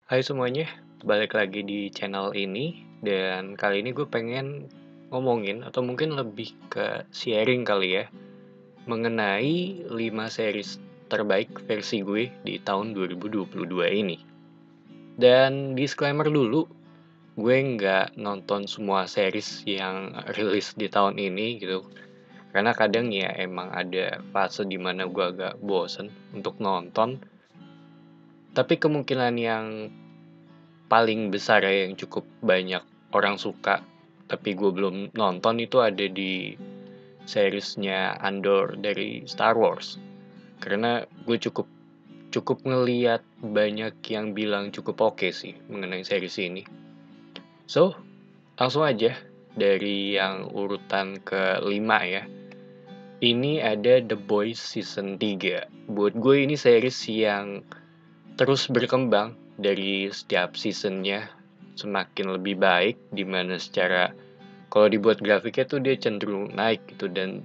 Hai semuanya, balik lagi di channel ini dan kali ini gue pengen ngomongin atau mungkin lebih ke sharing kali ya mengenai 5 series terbaik versi gue di tahun 2022 ini. Dan disclaimer dulu, gue nggak nonton semua series yang rilis di tahun ini gitu. Karena kadang ya emang ada fase dimana gue agak bosen untuk nonton. Tapi kemungkinan yang paling besar ya, yang cukup banyak orang suka, tapi gue belum nonton itu ada di seriesnya Andor dari Star Wars. Karena gue cukup cukup ngeliat banyak yang bilang cukup oke sih mengenai series ini. So, langsung aja dari yang urutan ke-5 ya. Ini ada The Boys Season 3. Buat gue ini series yang terus berkembang dari setiap seasonnya semakin lebih baik, dimana secara kalau dibuat grafiknya tuh dia cenderung naik gitu dan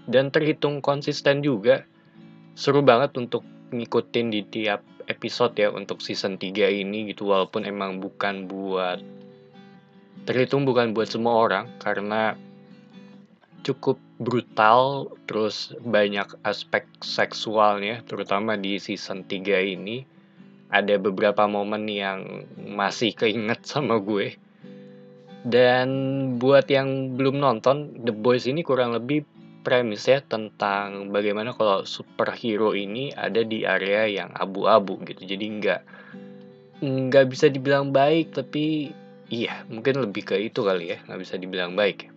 terhitung konsisten juga. Seru banget untuk ngikutin di tiap episode ya untuk season 3 ini gitu, walaupun emang terhitung bukan buat semua orang karena cukup brutal, terus banyak aspek seksualnya terutama di season 3 ini. Ada beberapa momen yang masih keinget sama gue. Dan buat yang belum nonton, The Boys ini kurang lebih premisnya tentang bagaimana kalau superhero ini ada di area yang abu-abu gitu. Jadi nggak bisa dibilang baik, tapi iya mungkin lebih ke itu kali ya, nggak bisa dibilang baik.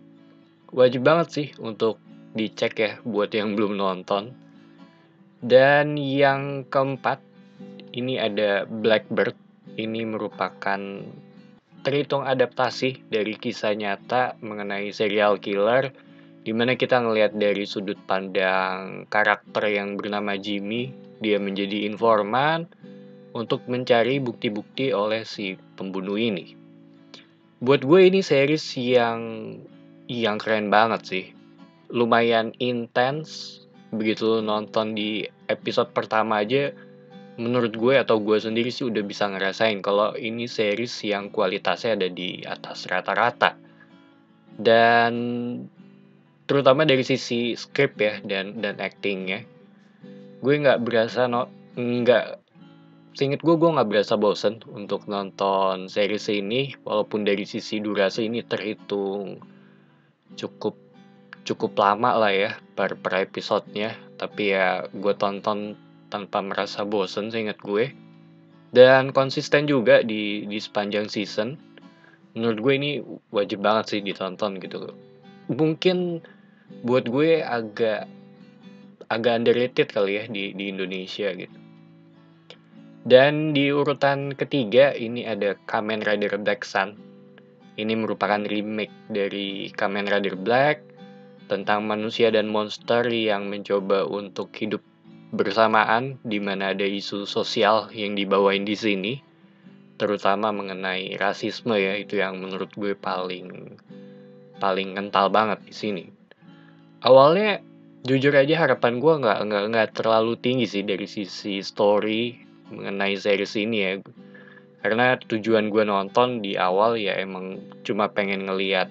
Wajib banget sih untuk dicek ya buat yang belum nonton. Dan yang keempat, ini ada Blackbird. Ini merupakan terhitung adaptasi dari kisah nyata mengenai serial killer, di mana kita ngelihat dari sudut pandang karakter yang bernama Jimmy. Dia menjadi informan untuk mencari bukti-bukti oleh si pembunuh ini. Buat gue ini series yang keren banget sih. Lumayan intens. Begitu nonton di episode pertama aja, menurut gue atau gue sendiri sih udah bisa ngerasain kalau ini series yang kualitasnya ada di atas rata-rata. Dan terutama dari sisi script ya dan actingnya, gue nggak berasa nggak seinget gue nggak berasa bosen untuk nonton series ini, walaupun dari sisi durasi ini terhitung cukup cukup lama lah ya per episodenya, tapi ya gue tonton tanpa merasa bosen seinget gue. Dan konsisten juga di sepanjang season. Menurut gue ini wajib banget sih ditonton gitu. Mungkin buat gue agak agak underrated kali ya di Indonesia gitu. Dan di urutan ketiga ini ada Kamen Rider Black Sun. Ini merupakan remake dari Kamen Rider Black tentang manusia dan monster yang mencoba untuk hidup bersamaan, di mana ada isu sosial yang dibawain di sini, terutama mengenai rasisme ya, itu yang menurut gue paling paling kental banget di sini. Awalnya jujur aja harapan gue nggak terlalu tinggi sih dari sisi story mengenai series ini ya. Karena tujuan gue nonton di awal ya emang cuma pengen ngeliat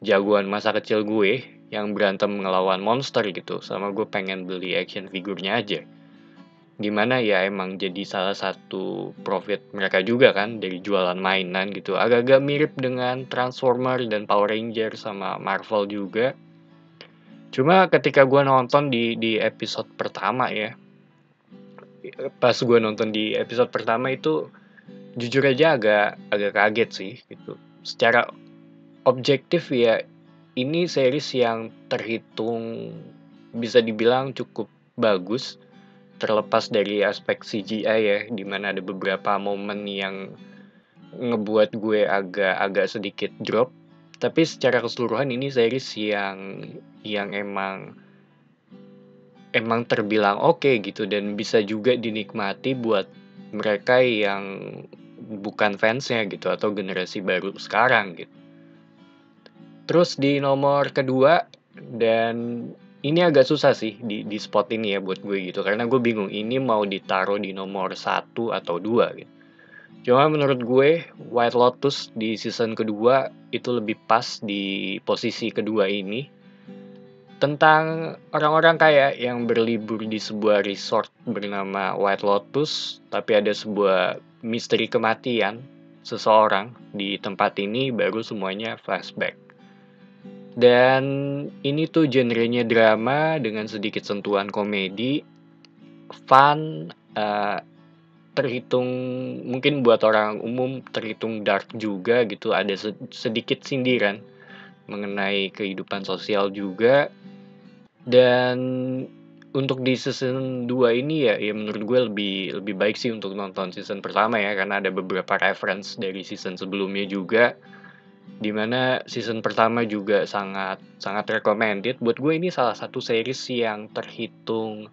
jagoan masa kecil gue yang berantem ngelawan monster gitu, sama gue pengen beli action figurnya aja. Dimana ya emang jadi salah satu profit mereka juga kan dari jualan mainan gitu. Agak-agak mirip dengan Transformer dan Power Ranger sama Marvel juga. Cuma ketika gue nonton di episode pertama ya, pas gue nonton di episode pertama itu jujur aja agak agak kaget sih gitu. Secara objektif ya ini series yang terhitung bisa dibilang cukup bagus, terlepas dari aspek CGI ya, di mana ada beberapa momen yang ngebuat gue agak agak sedikit drop. Tapi secara keseluruhan ini series yang emang terbilang oke gitu dan bisa juga dinikmati buat mereka yang bukan fansnya gitu atau generasi baru sekarang gitu. Terus di nomor kedua, dan ini agak susah sih di spot ini ya buat gue gitu karena gue bingung ini mau ditaruh di nomor satu atau dua gitu. Cuma menurut gue White Lotus di season kedua itu lebih pas di posisi kedua ini. Tentang orang-orang kaya yang berlibur di sebuah resort bernama White Lotus, tapi ada sebuah misteri kematian seseorang di tempat ini baru semuanya flashback. Dan ini tuh genrenya drama dengan sedikit sentuhan komedi, fun, terhitung mungkin buat orang umum terhitung dark juga gitu, ada sedikit sindiran mengenai kehidupan sosial juga. Dan untuk di season 2 ini ya menurut gue lebih baik sih untuk nonton season pertama ya, karena ada beberapa reference dari season sebelumnya juga. Dimana season pertama juga sangat sangat recommended. Buat gue ini salah satu series yang terhitung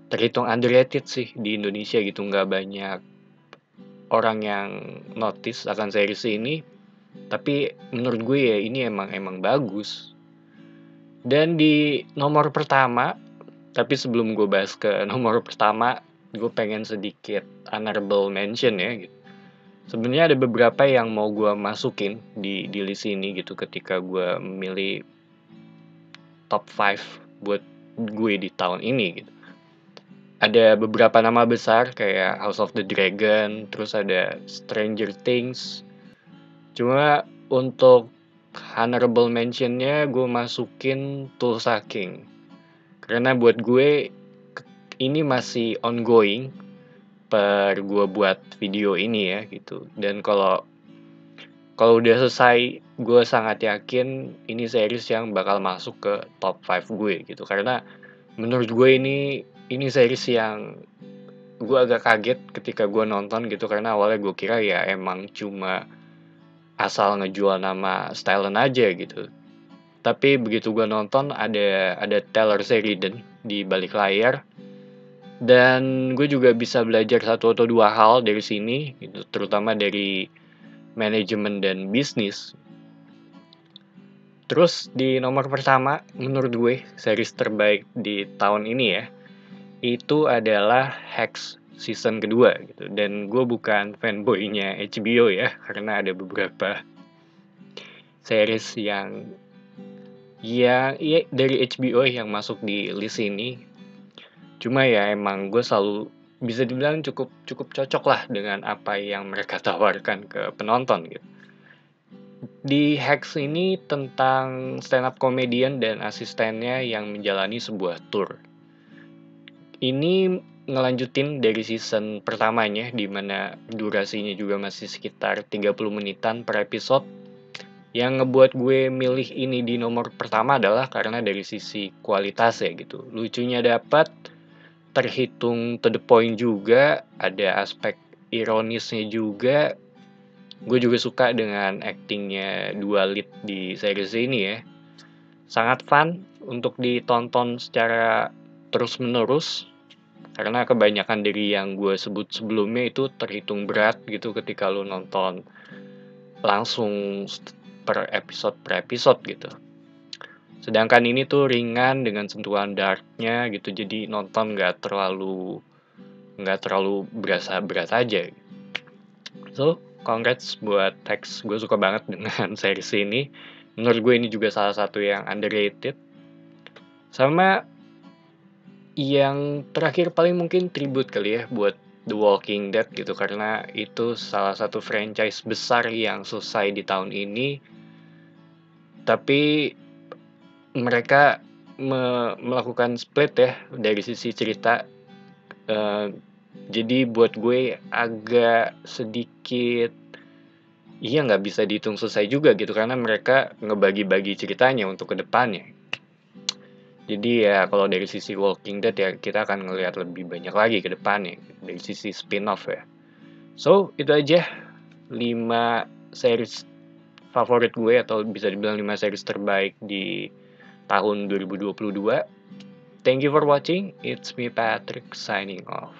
terhitung underrated sih di Indonesia gitu, nggak banyak orang yang notice akan series ini. Tapi menurut gue ya ini emang emang bagus. Dan di nomor pertama, tapi sebelum gue bahas ke nomor pertama, gue pengen sedikit honorable mention ya gitu. Sebenarnya ada beberapa yang mau gue masukin di list ini gitu ketika gue memilih top 5 buat gue di tahun ini gitu. Ada beberapa nama besar kayak House of the Dragon, terus ada Stranger Things. Cuma untuk honorable mentionnya gue masukin Tulsa King. Karena buat gue ini masih ongoing per gue buat video ini ya gitu. Dan kalau udah selesai, gue sangat yakin ini series yang bakal masuk ke top 5 gue gitu. Karena menurut gue ini series yang gue agak kaget ketika gue nonton gitu, karena awalnya gue kira ya emang cuma asal ngejual nama Stellan aja gitu. Tapi begitu gue nonton ada Taylor Sheridan di balik layar. Dan gue juga bisa belajar satu atau dua hal dari sini gitu, terutama dari manajemen dan bisnis. Terus di nomor pertama menurut gue series terbaik di tahun ini ya, itu adalah Hacks season kedua gitu. Dan gue bukan fanboynya HBO ya, karena ada beberapa series yang ya dari HBO yang masuk di list ini. Cuma ya emang gue selalu bisa dibilang cukup cukup cocok lah dengan apa yang mereka tawarkan ke penonton gitu. Di Hacks ini tentang stand up comedian dan asistennya yang menjalani sebuah tour. Ini ngelanjutin dari season pertamanya, di mana durasinya juga masih sekitar 30 menitan per episode. Yang ngebuat gue milih ini di nomor pertama adalah karena dari sisi kualitas ya gitu. Lucunya dapat, terhitung to the point juga, ada aspek ironisnya juga. Gue juga suka dengan actingnya dua lead di series ini ya. Sangat fun untuk ditonton secara terus-menerus. Karena kebanyakan dari yang gue sebut sebelumnya itu terhitung berat gitu ketika lu nonton langsung per episode gitu. Sedangkan ini tuh ringan dengan sentuhan darknya gitu, jadi nonton nggak terlalu berasa berat aja. So, congrats buat Tex. Gue suka banget dengan series ini. Menurut gue ini juga salah satu yang underrated. Sama yang terakhir paling mungkin tribute kali ya buat The Walking Dead gitu, karena itu salah satu franchise besar yang selesai di tahun ini. Tapi mereka melakukan split ya dari sisi cerita. Jadi buat gue agak sedikit iya nggak bisa dihitung selesai juga gitu, karena mereka ngebagi-bagi ceritanya untuk kedepannya. Jadi ya kalau dari sisi Walking Dead ya kita akan ngelihat lebih banyak lagi ke depannya dari sisi spin-off ya. So, itu aja 5 series favorit gue, atau bisa dibilang 5 series terbaik di tahun 2022. Thank you for watching. It's me Patrick signing off.